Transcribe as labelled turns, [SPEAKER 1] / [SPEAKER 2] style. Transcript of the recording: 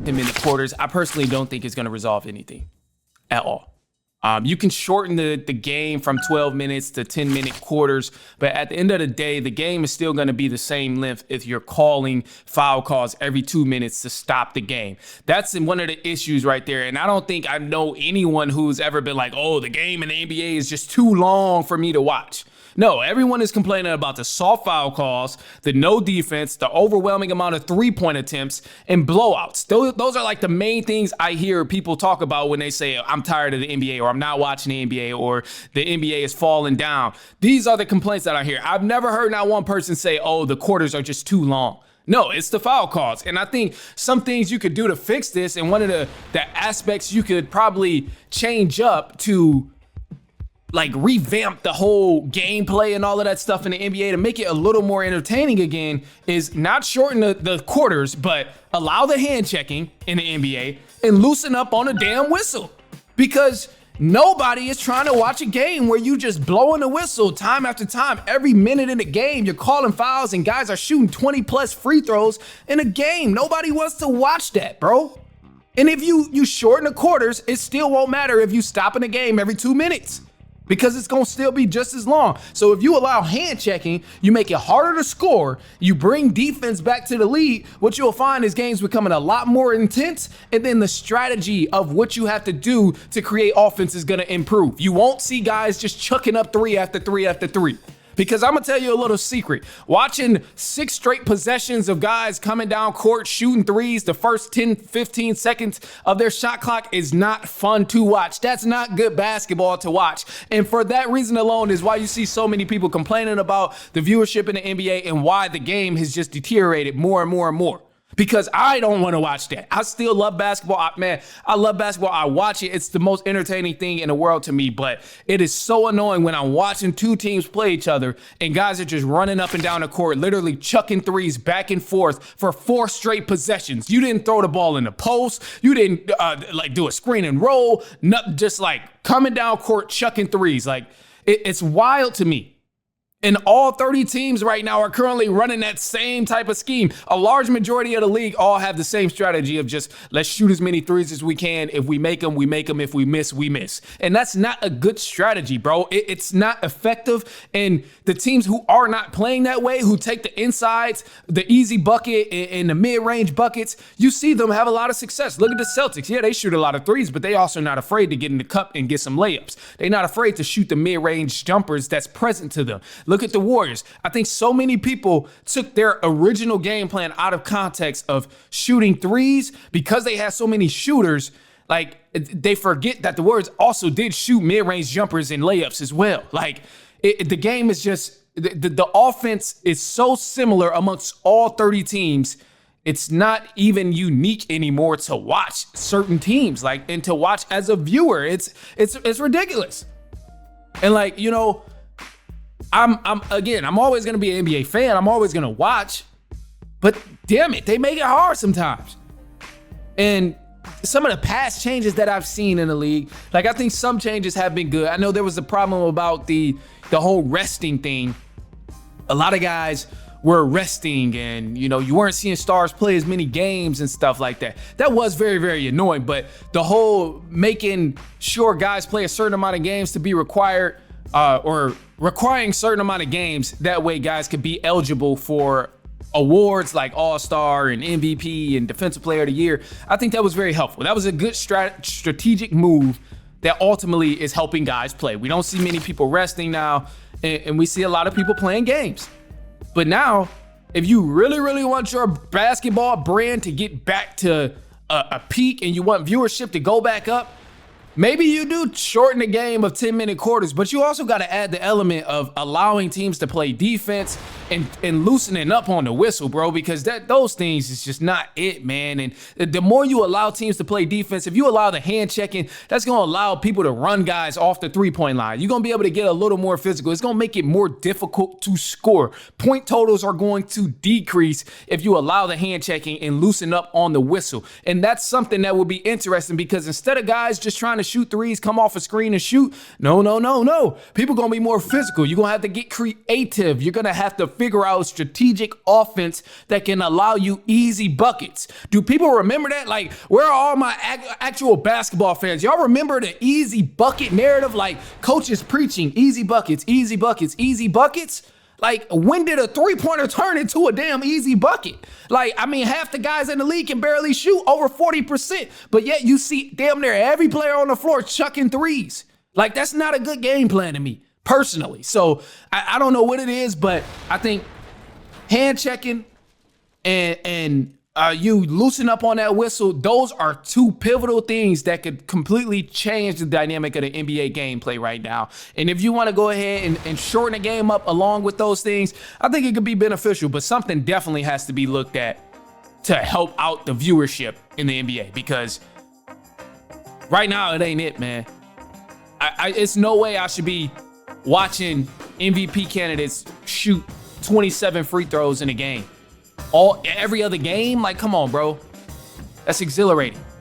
[SPEAKER 1] 10-minute quarters, I personally don't think it's going to resolve anything at all. You can shorten the game from 12 minutes to 10-minute quarters, but at the end of the day, the game is still going to be the same length if you're calling foul calls every 2 minutes to stop the game. That's one of the issues right there. And I don't think I know anyone who's ever been like, oh, the game in the NBA is just too long for me to watch. No, everyone is complaining about the soft foul calls, the no defense, the overwhelming amount of three-point attempts, and blowouts. Those are like the main things I hear people talk about when they say, I'm tired of the NBA, or I'm not watching the NBA, or the NBA is falling down. These are the complaints that I hear. I've never heard not one person say, oh, the quarters are just too long. No, it's the foul calls. And I think some things you could do to fix this, and one of the aspects you could probably change up to like revamp the whole gameplay and all of that stuff in the NBA to make it a little more entertaining again, is not shorten the quarters, but allow the hand checking in the NBA and loosen up on a damn whistle. Because nobody is trying to watch a game where you just blowing the whistle time after time. Every minute in the game, you're calling fouls and guys are shooting 20 plus free throws in a game. Nobody wants to watch that, bro. And if you shorten the quarters, it still won't matter if you stop in the game every 2 minutes, because it's gonna still be just as long. So if you allow hand checking, you make it harder to score, you bring defense back to the lead, what you'll find is games becoming a lot more intense, and then the strategy of what you have to do to create offense is gonna improve. You won't see guys just chucking up three after three after three. Because I'm gonna tell you a little secret. Watching 6 straight possessions of guys coming down court, shooting threes the first 10, 15 seconds of their shot clock is not fun to watch. That's not good basketball to watch. And for that reason alone is why you see so many people complaining about the viewership in the NBA and why the game has just deteriorated more and more and more. Because I don't want to watch that. I still love basketball. I love basketball. I watch it. It's the most entertaining thing in the world to me. But it is so annoying when I'm watching two teams play each other and guys are just running up and down the court, literally chucking threes back and forth for 4 straight possessions. You didn't throw the ball in the post. You didn't do a screen and roll. Nothing, just like coming down court, chucking threes. Like it's wild to me. And all 30 teams right now are currently running that same type of scheme. A large majority of the league all have the same strategy of just, let's shoot as many threes as we can. If we make them, we make them. If we miss, we miss. And that's not a good strategy, bro. It's not effective. And the teams who are not playing that way, who take the insides, the easy bucket and the mid-range buckets, you see them have a lot of success. Look at the Celtics. Yeah, they shoot a lot of threes, but they also not afraid to get in the cup and get some layups. They're not afraid to shoot the mid-range jumpers that's present to them. Look at the Warriors. I think so many people took their original game plan out of context of shooting threes because they had so many shooters. Like, they forget that the Warriors also did shoot mid-range jumpers and layups as well. Like, the game is just, the offense is so similar amongst all 30 teams. It's not even unique anymore to watch certain teams, like, and to watch as a viewer. It's ridiculous. And like, you know, I'm always going to be an NBA fan. I'm always going to watch, but damn it, they make it hard sometimes. And some of the past changes that I've seen in the league, like I think some changes have been good. I know there was a problem about the whole resting thing. A lot of guys were resting and, you know, you weren't seeing stars play as many games and stuff like that. That was very, very annoying, but the whole making sure guys play a certain amount of games to be required or requiring certain amount of games, that way guys could be eligible for awards like All-Star and MVP and Defensive Player of the Year. I think that was very helpful. That was a good strategic move that ultimately is helping guys play. We don't see many people resting now, and we see a lot of people playing games. But now, if you really, really want your basketball brand to get back to a peak and you want viewership to go back up, maybe you do shorten the game of 10-minute quarters, but you also got to add the element of allowing teams to play defense and loosening up on the whistle, bro, because those things is just not it, man. And the more you allow teams to play defense, if you allow the hand checking, that's going to allow people to run guys off the three-point line. You're going to be able to get a little more physical. It's going to make it more difficult to score. Point totals are going to decrease if you allow the hand checking and loosen up on the whistle. And that's something that will be interesting, because instead of guys just trying to shoot threes, come off a screen and shoot. No, no, no, no. People gonna be more physical. You're gonna have to get creative. You're gonna have to figure out strategic offense that can allow you easy buckets. Do people remember that? Like, where are all my actual basketball fans? Y'all remember the easy bucket narrative? Like, coaches preaching easy buckets, easy buckets, easy buckets? Like, when did a three-pointer turn into a damn easy bucket? Like, I mean, half the guys in the league can barely shoot, over 40%, but yet you see damn near every player on the floor chucking threes. Like, that's not a good game plan to me, personally. So I don't know what it is, but I think hand checking and you loosen up on that whistle, those are two pivotal things that could completely change the dynamic of the NBA gameplay right now. And if you want to go ahead and shorten the game up along with those things, I think it could be beneficial, but something definitely has to be looked at to help out the viewership in the NBA, because right now it ain't it, man. It's no way I should be watching MVP candidates shoot 27 free throws in a game. Every other game? Like, come on, bro. That's exhilarating.